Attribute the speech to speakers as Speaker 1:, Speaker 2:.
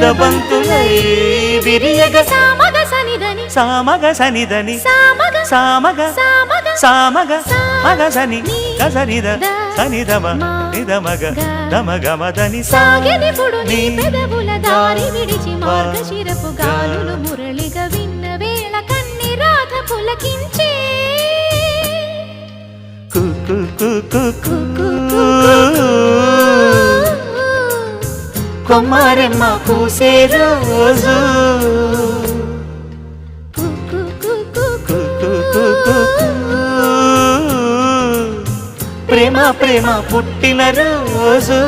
Speaker 1: ముద్దబంతులై విరియగ
Speaker 2: సామగ సనిదని
Speaker 1: సామగ సనిదని
Speaker 2: సామగ
Speaker 1: సామగ
Speaker 2: సామగ
Speaker 1: సామగ మగ సని గసనిద సనిదమ నిదమగ దమగమదని
Speaker 2: సాగెనిపుడు నీ పెదవుల దారి విడిచి మార్గశిరపు గాలులు మురళిగా విన్న వేళ కన్ని రాధ పులకించే
Speaker 1: కొమ్మారెమ్మ పూసే రోజు ప్రేమ ప్రేమ పుట్టిన రోజు